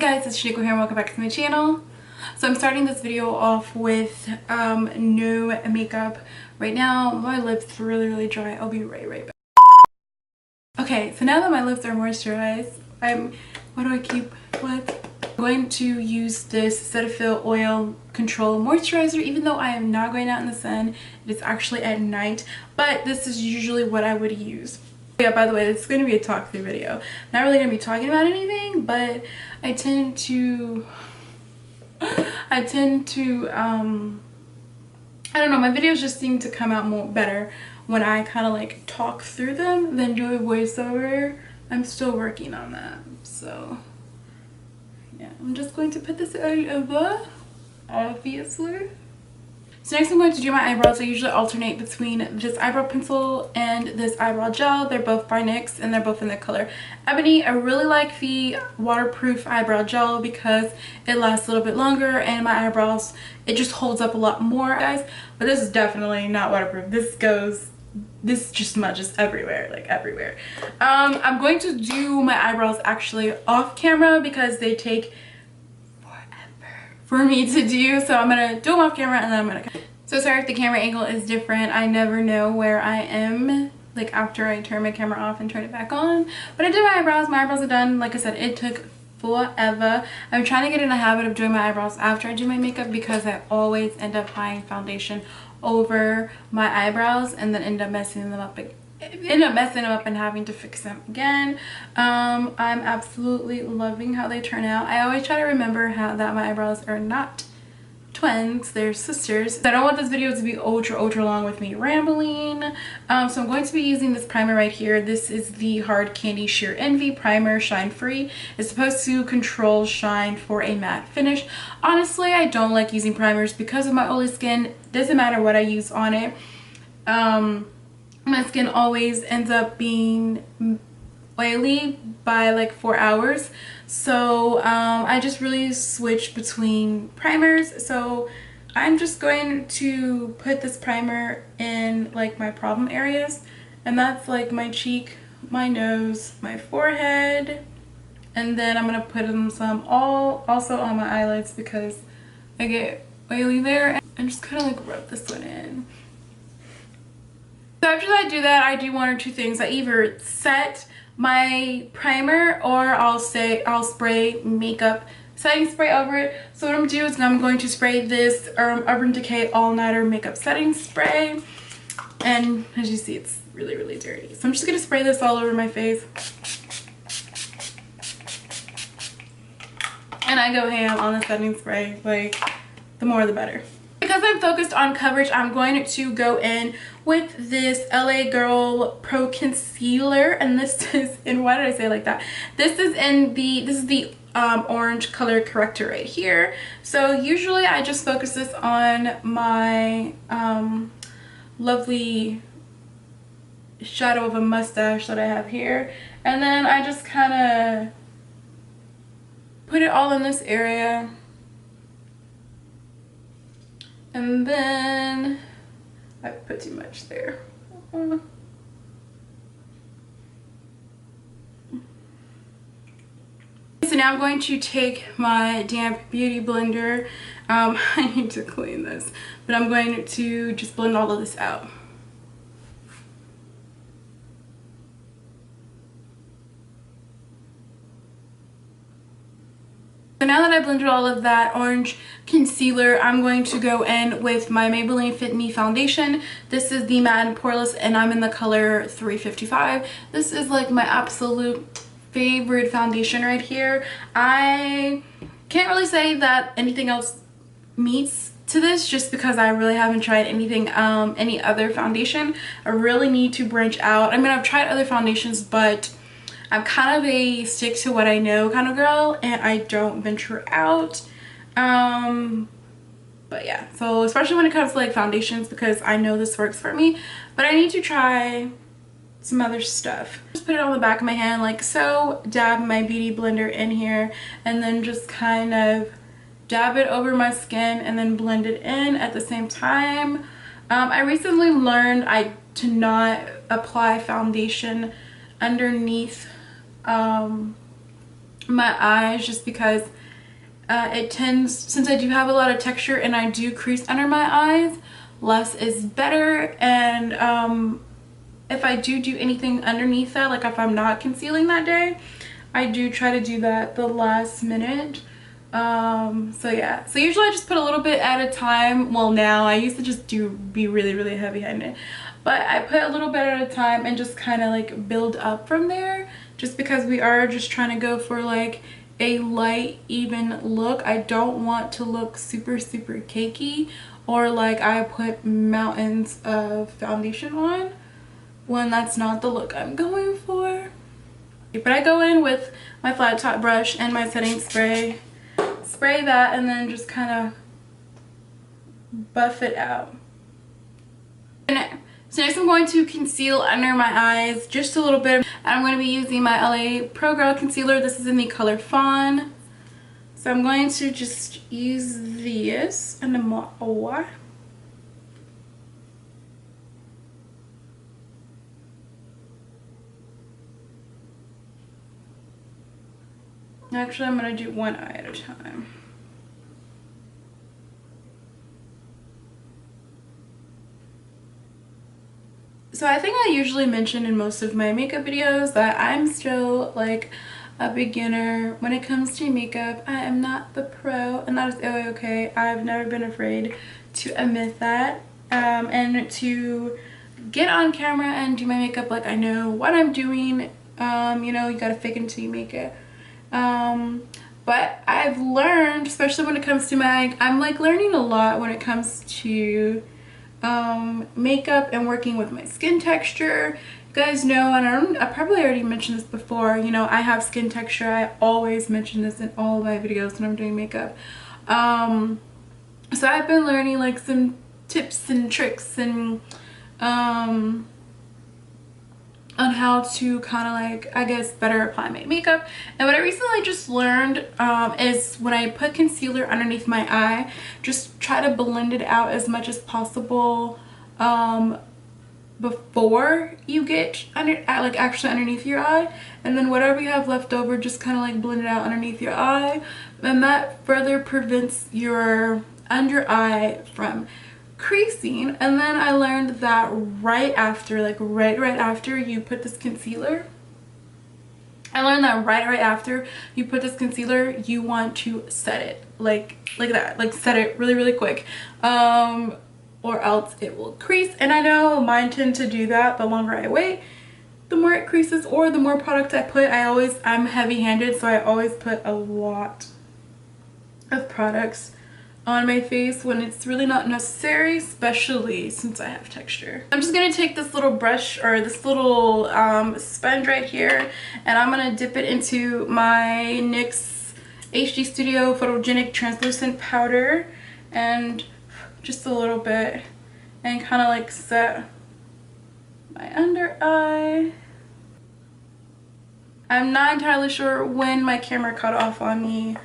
guys, it's Shuaniqua here and welcome back to my channel. So I'm starting this video off with no makeup. Right now my lips are really dry. I'll be right back. Okay, so now that my lips are moisturized, I'm going to use this Cetaphil Oil Control Moisturizer, even though I am not going out in the sun. It is actually at night, but this is usually what I would use. Yeah, by the way, this is going to be a talk through video. Not really going to be talking about anything, but I tend to I don't know, my videos just seem to come out more better when I kind of like talk through them than do a voiceover. I'm still working on that. So yeah, I'm just going to put this over, obviously. So next I'm going to do my eyebrows. I usually alternate between this eyebrow pencil and this eyebrow gel. They're both by NYX and they're both in the color Ebony. I really like the waterproof eyebrow gel because it lasts a little bit longer and my eyebrows, it just holds up a lot more, guys. But this is definitely not waterproof. This just smudges everywhere, like everywhere. I'm going to do my eyebrows actually off camera because they take for me to do, so I'm gonna do them off camera and then I'm gonna cut. So sorry if the camera angle is different. I never know where I am like after I turn my camera off and turn it back on. But I did my eyebrows. My eyebrows are done. Like I said, it took forever. I'm trying to get in the habit of doing my eyebrows after I do my makeup because I always end up applying foundation over my eyebrows and then end up messing them up and having to fix them again. I'm absolutely loving how they turn out. I always try to remember that my eyebrows are not twins, they're sisters. I don't want this video to be ultra long with me rambling. So I'm going to be using this primer right here. This is the Hard Candy Sheer Envy Primer Shine Free. It's supposed to control shine for a matte finish. Honestly, I don't like using primers because of my oily skin. Doesn't matter what I use on it. My skin always ends up being oily by like 4 hours, so I just really switch between primers. So I'm just going to put this primer in like my problem areas, and that's like my cheek, my nose, my forehead, and then I'm gonna put in some also on my eyelids because I get oily there, and just kind of like rub this one in. So after I do that, I do one or two things. I either set my primer or I'll spray makeup setting spray over it. So what I'm gonna do is I'm going to spray this Urban Decay All Nighter Makeup Setting Spray. And as you see, it's really dirty. So I'm just gonna spray this all over my face. And I go ham on the setting spray. Like, the more the better. Because I'm focused on coverage, I'm going to go in with this LA Girl Pro Concealer, and this is in, why did I say it like that? This is the orange color corrector right here. So usually I just focus this on my lovely shadow of a mustache that I have here, and then I just kind of put it all in this area. And then I put too much there. So now I'm going to take my damp beauty blender. I need to clean this, but I'm going to just blend all of this out. So now that I blended all of that orange concealer, I'm going to go in with my Maybelline Fit Me foundation. This is the Matte and Poreless, and I'm in the color 355. This is like my absolute favorite foundation right here. I can't really say that anything else meets to this just because I really haven't tried anything, any other foundation. I really need to branch out. I mean, I've tried other foundations, but I'm kind of a stick to what I know kind of girl, and I don't venture out. But yeah, so especially when it comes to like foundations, because I know this works for me, but I need to try some other stuff. Just put it on the back of my hand like so, dab my beauty blender in here, and then just kind of dab it over my skin and then blend it in at the same time. I recently learned to not apply foundation underneath my eyes, just because it tends, since I do have a lot of texture and I do crease under my eyes, less is better. And if I do anything underneath that, like if I'm not concealing that day, I do try to do that the last minute. So yeah, so usually I just put a little bit at a time. Well, now I used to just be really heavy handed, but I put a little bit at a time and just kind of like build up from there, just because we are just trying to go for like a light even look. I don't want to look super cakey, or like I put mountains of foundation on, when that's not the look I'm going for. But I go in with my flat top brush and my setting spray, spray that, and then just kind of buff it out. So next I'm going to conceal under my eyes just a little bit, and I'm going to be using my LA Pro Girl concealer. This is in the color Fawn. So I'm going to just use this and the actually I'm going to do one eye at a time. So I think I usually mention in most of my makeup videos that I'm still like a beginner when it comes to makeup. I am not the pro, and that is okay. I've never been afraid to admit that, and to get on camera and do my makeup like I know what I'm doing. You know, you gotta fake it until you make it. But I've learned, especially when it comes to I'm like learning a lot when it comes to makeup and working with my skin texture. You guys know, and I probably already mentioned this before, you know, I have skin texture. I always mention this in all of my videos when I'm doing makeup. So I've been learning like some tips and tricks and on how to kind of like, I guess, better apply my makeup. And what I recently just learned is when I put concealer underneath my eye, just try to blend it out as much as possible before you get like actually underneath your eye, and then whatever you have left over, just kind of like blend it out underneath your eye, and that further prevents your under eye from creasing. And then I learned that right after, like right after you put this concealer, I learned that right after you put this concealer, you want to set it like that, like set it really quick, or else it will crease. And I know mine tend to do that. The longer I wait, the more it creases, or the more product I put. I'm heavy-handed, so I always put a lot of products on my face when it's really not necessary, especially since I have texture. I'm just gonna take this little brush, or this little sponge right here, and I'm gonna dip it into my NYX HD Studio Photogenic Translucent Powder, and just a little bit, and kind of like set my under eye. I'm not entirely sure when my camera cut off on me.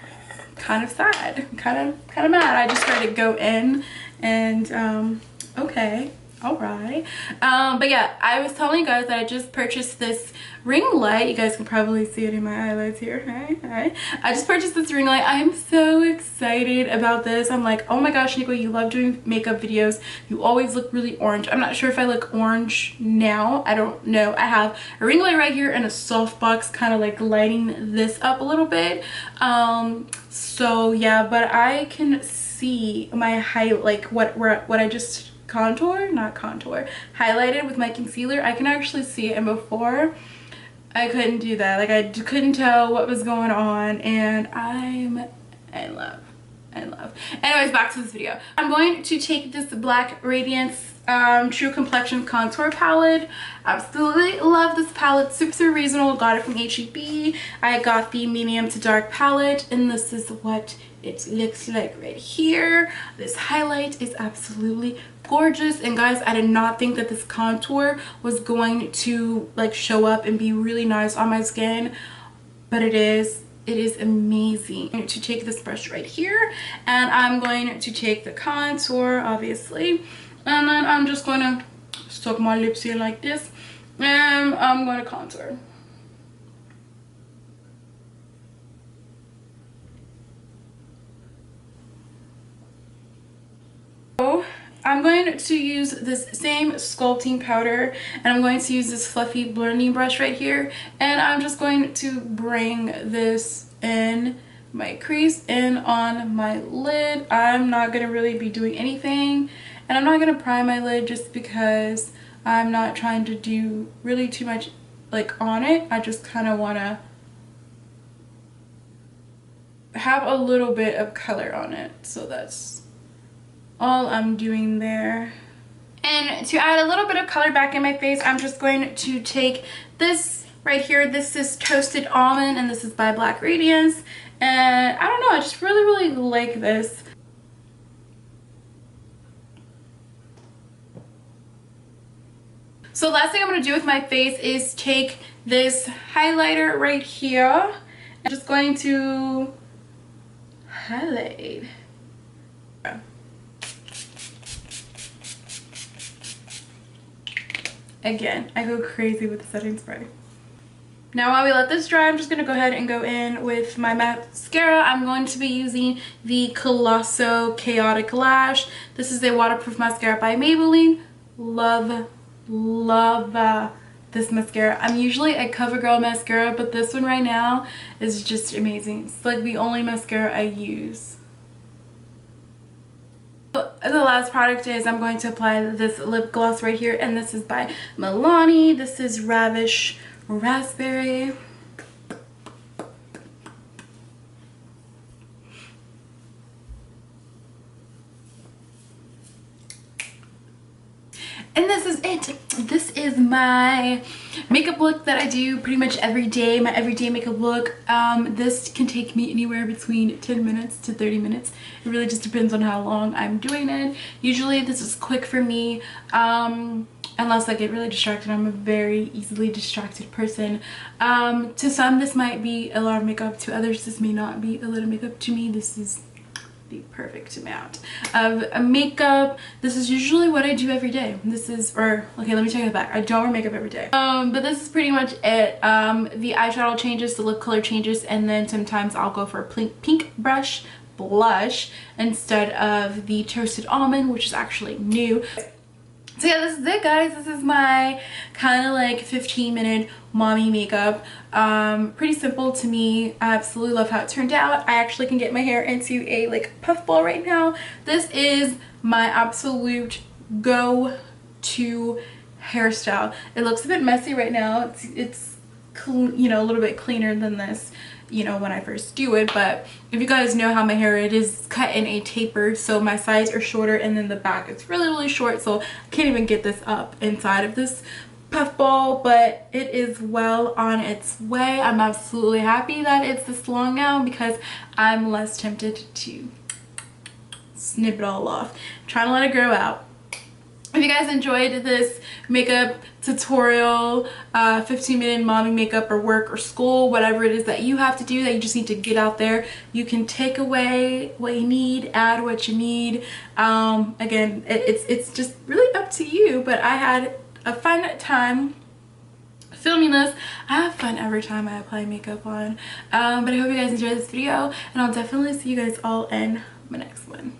Kind of sad, kind of mad. I just tried to go in, and okay, all right. But yeah, I was telling you guys that I just purchased this ring light. You guys can probably see it in my highlights here. Hi. I just purchased this ring light. I am so excited about this. I'm like, oh my gosh, Shuaniqua, you love doing makeup videos. You always look really orange. I'm not sure if I look orange now. I don't know. I have a ring light right here and a softbox kind of like lighting this up a little bit. So yeah, but I can see my highlight, like what I just highlighted with my concealer. I can actually see it, and before I couldn't do that. Like I couldn't tell what was going on, and I'm in love. Anyways, back to this video. I'm going to take this Black Radiance True Complexion Contour Palette. Absolutely love this palette. Super reasonable. Got it from HEB. I got the medium to dark palette, and this is what it looks like right here. This highlight is absolutely gorgeous, and guys, I did not think that this contour was going to like show up and be really nice on my skin, but it is amazing. I'm going to take this brush right here, and I'm going to take the contour, obviously, and then I'm just going to soak my lips here like this, and I'm going to contour. I'm going to use this same sculpting powder, and I'm going to use this fluffy blending brush right here, and I'm just going to bring this in my crease and on my lid. I'm not going to really be doing anything, and I'm not going to prime my lid just because I'm not trying to do really too much like on it. I just kind of want to have a little bit of color on it, so that's all I'm doing there. And to add a little bit of color back in my face, I'm just going to take this right here. This is Toasted Almond, and this is by Black Radiance, and I don't know, I just really like this. So last thing I'm going to do with my face is take this highlighter right here. I'm just going to highlight. Again, I go crazy with the setting spray. Now while we let this dry, I'm just going to go ahead and go in with my mascara. I'm going to be using the Colosso Chaotic Lash. This is a waterproof mascara by Maybelline. Love this mascara. I'm usually a CoverGirl mascara, but this one right now is just amazing. It's like the only mascara I use. The last product is I'm going to apply this lip gloss right here, and this is by Milani. This is Ravish Raspberry. And this is it. This is my makeup look that I do pretty much every day, my everyday makeup look. This can take me anywhere between 10 minutes to 30 minutes. It really just depends on how long I'm doing it. Usually this is quick for me, unless I get really distracted. I'm a very easily distracted person. To some this might be a lot of makeup, to others this may not be a lot of makeup. To me this is the perfect amount of makeup. This is usually what I do every day. This is, or okay, let me take it back. I don't wear makeup every day. But this is pretty much it. The eyeshadow changes, the lip color changes, and then sometimes I'll go for a pink blush instead of the Toasted Almond, which is actually new. So yeah, this is it, guys. This is my kind of like 15-minute mommy makeup. Pretty simple to me. I absolutely love how it turned out. I actually can get my hair into a like puffball right now. This is my absolute go-to hairstyle. It looks a bit messy right now. It's you know, a little bit cleaner than this, you know, when I first do it. But if you guys know how my hair, it is cut in a taper, so my sides are shorter, and then the back is really short, so I can't even get this up inside of this puffball, but it is well on its way. I'm absolutely happy that it's this long now because I'm less tempted to snip it all off. I'm trying to let it grow out. If you guys enjoyed this makeup tutorial, 15-minute mommy makeup or work or school, whatever it is that you have to do, that you just need to get out there, you can take away what you need, add what you need. Again, it's just really up to you, but I had a fun time filming this. I have fun every time I apply makeup on. But I hope you guys enjoyed this video, and I'll definitely see you guys all in my next one.